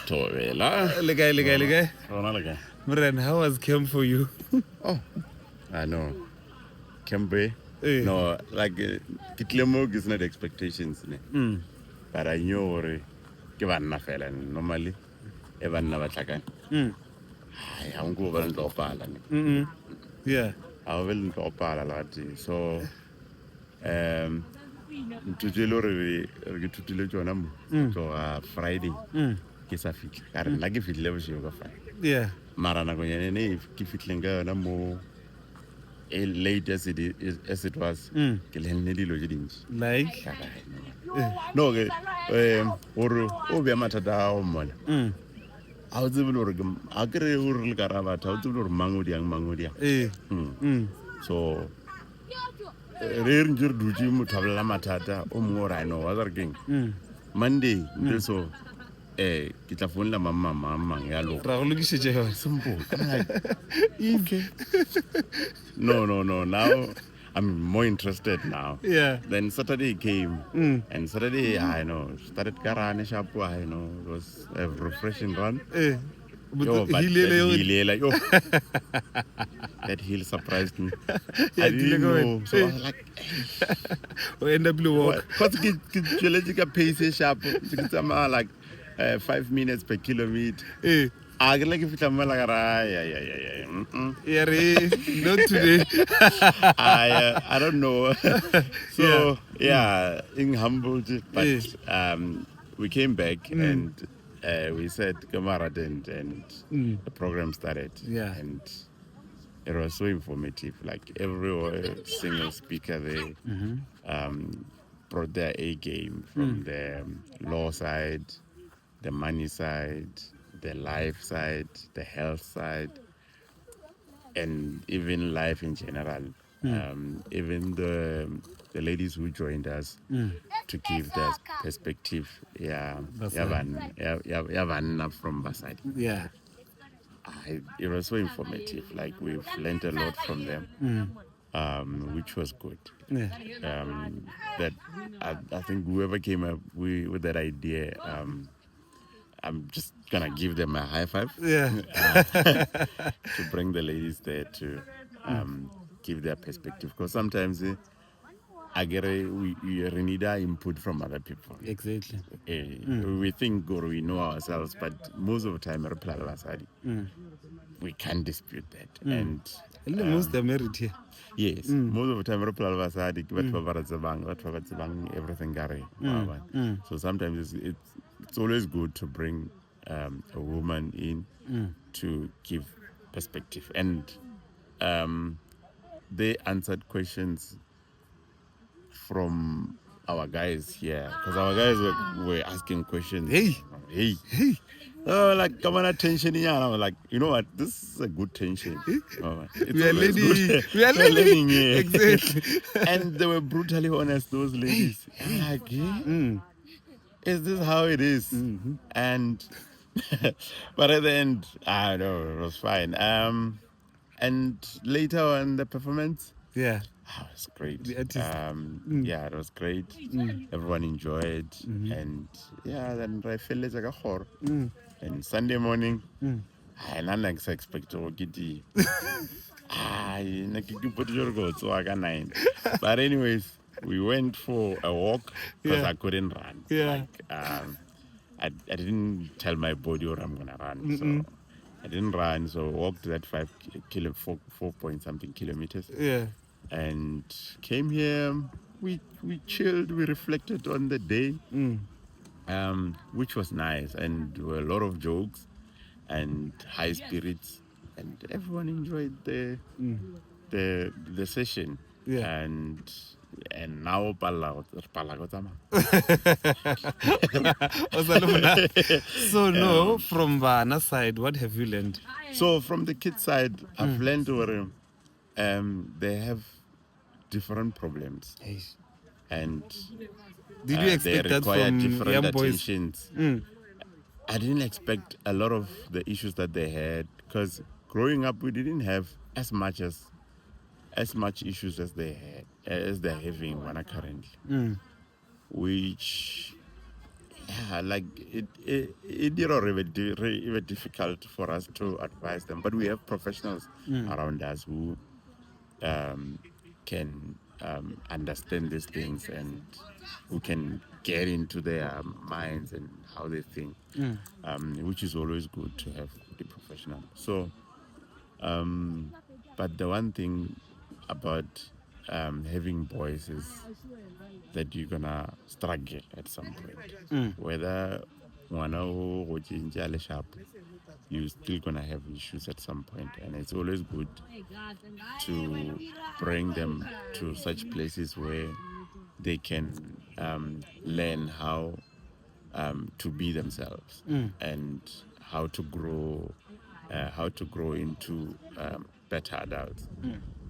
Tobela. Legai. Mren, how was camp for you? Oh, I know. Cambe. Eh. No, like Kitlemo is not expectations. But I know ke banna fela normally e banna ba tlhakane. Ai a ngo ba ntlo pala ne. Yeah. A ba le ntlo pala lati. So ntutile re ke thutile tsona mo. So Friday ke sa fitlhe. Ka re nna ke fitlhile bosigo ka Friday. Yeah. Mara nako nyane ne ke fitlheng ka yona mo late as it was. Ke lenne dilo tse dintsi. Like? No, ke gore o be mathata a go mmona. A o tsebe gore a kere o re le ka ra batho a o tsebe gore mang o diang. So re ntse re dutse motho a bolela mathata o mongwe gore I know wa keng Monday ntle so ke tla founela mang ya lo Ra go lokišetše yona. simple. I'm like, okay. No. Now I'm more interested now. Yeah. Then Saturday came, and Saturday I know started karane sharp. I know it was a refreshing run. Yo, but that hill surprised me. I didn't know, so I was like, We end up blue walk. because get pace sharp. It's like 5 minutes per kilometer. I like if it's like Yeah, not today. I don't know. So yeah, in humbled, but we came back and we said Kamarad and the program started. Yeah. And it was so informative. Like every single speaker there brought their A game from the law side, the money side, the life side, the health side, and even life in general. Even the ladies who joined us to give their perspective. Yeah, Yavanna from Basadi. Yeah. It was so informative. Like we've learned a lot from them, which was good. Yeah. That I think whoever came up with that idea, I'm just gonna give them a high five. Yeah. To bring the ladies there to give their perspective, because sometimes I get we need our input from other people. Exactly. We think or we know ourselves, but most of the time we can't dispute that. And most they're married here. yes, most of the time everything. So sometimes it's always good to bring a woman in to give perspective. And they answered questions from our guys here, because our guys were asking questions. Hey. Oh, like come on, attention. Yeah, I was like, you know what? This is a good tension. We are learning here. Exactly. And they were brutally honest, those ladies. Like, is this how it is? And but at the end, I know it was fine. And later on the performance, Yeah. it was great. The artist. Yeah, it was great. Everyone enjoyed, and yeah, then I felt like a horror. And Sunday morning, I didn't expect to get the. But anyways, we went for a walk because I couldn't run. Yeah. I didn't tell my body what I'm gonna run, so I didn't run. So walked that 4 point something kilometers. Yeah. And came here. We chilled. We reflected on the day, which was nice, and there were a lot of jokes and high spirits, and everyone enjoyed the session. Yeah. And now So no, from Vana side, what have you learned? So from the kids side, I've learned where they have different problems, and did you expect they that require from different young boys? attentions. I didn't expect a lot of the issues that they had, because growing up we didn't have as much issues as they're having one currently, which yeah, like it did already even difficult for us to advise them, but we have professionals around us who can understand these things and who can get into their minds and how they think, which is always good to have the professional. So, but the one thing about having boys is that you're gonna struggle at some point. Whether one or sharp, you're still gonna have issues at some point, and it's always good to bring them to such places where they can learn how to be themselves and how to grow into better adults.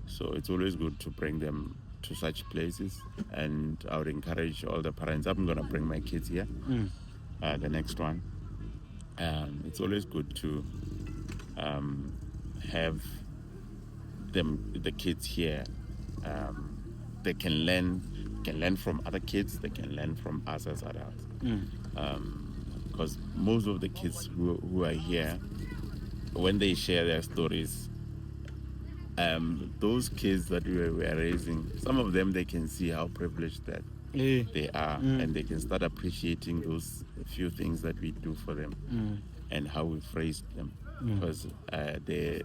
So it's always good to bring them to such places, and I would encourage all the parents. I'm gonna bring my kids here. The next one. It's always good to have the kids here. They can learn from other kids. They can learn from us as adults. Because most of the kids who are here, when they share their stories, those kids that we were raising, some of them, they can see how privileged that they are, and they can start appreciating those few things that we do for them and how we've raised them, because they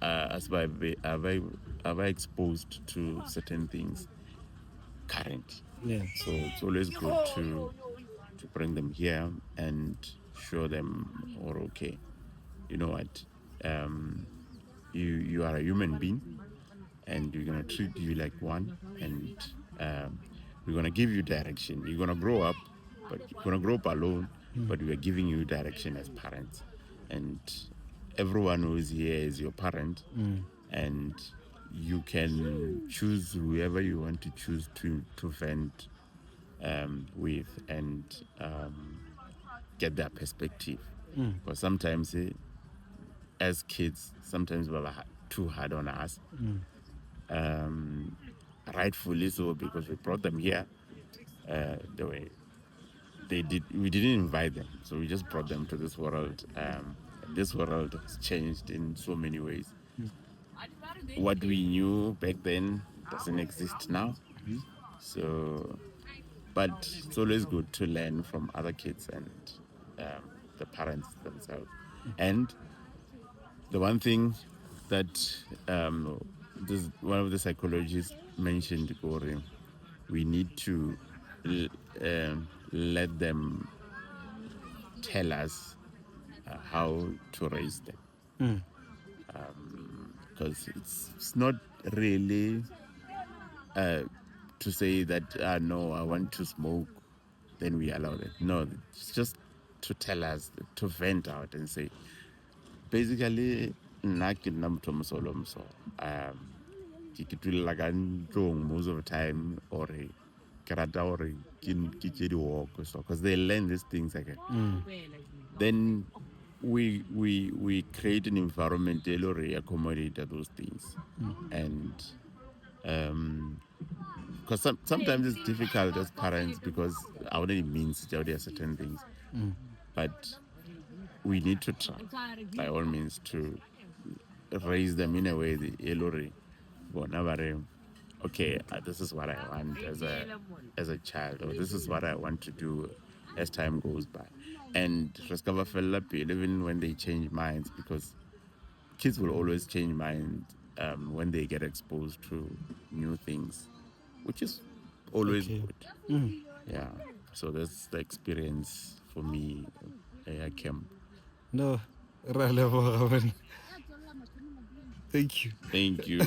as by are very exposed to certain things current. Yeah. So it's always good to bring them here and show them, or okay, you know what, you are a human being, and we're gonna treat you like one, and we're gonna give you direction. You're gonna grow up, but you're gonna grow up alone, but we are giving you direction as parents, and everyone who is here is your parent, and you can choose whoever you want to choose to vent with, and get their perspective. Because sometimes as kids, sometimes we're too hard on us. Rightfully so, because we brought them here the way they did. We didn't invite them, so we just brought them to this world. This world has changed in so many ways. What we knew back then doesn't exist now. So, but it's always good to learn from other kids and the parents themselves. And the one thing that one of the psychologists mentioned, Gore, we need to let them tell us how to raise them. Because it's not really to say that, no, I want to smoke, then we allow it. No, it's just to tell us, to vent out and say, basically, nna ke nna motho mo solo mso. Ke tulela ka ntlong most of the time, or ke rata gore ke tse di-walk, so because they learn these things again. Then we create an environment that will accommodate those things, and because sometimes it's difficult as parents, because our means there are certain things, but we need to try by all means to raise them in a way the elori okay, this is what I want as a child, or this is what I want to do as time goes by, and even when they change minds, because kids will always change minds when they get exposed to new things, which is always good. Yeah, so that's the experience for me at camp. No, ra leboga bana. Thank you. Thank you.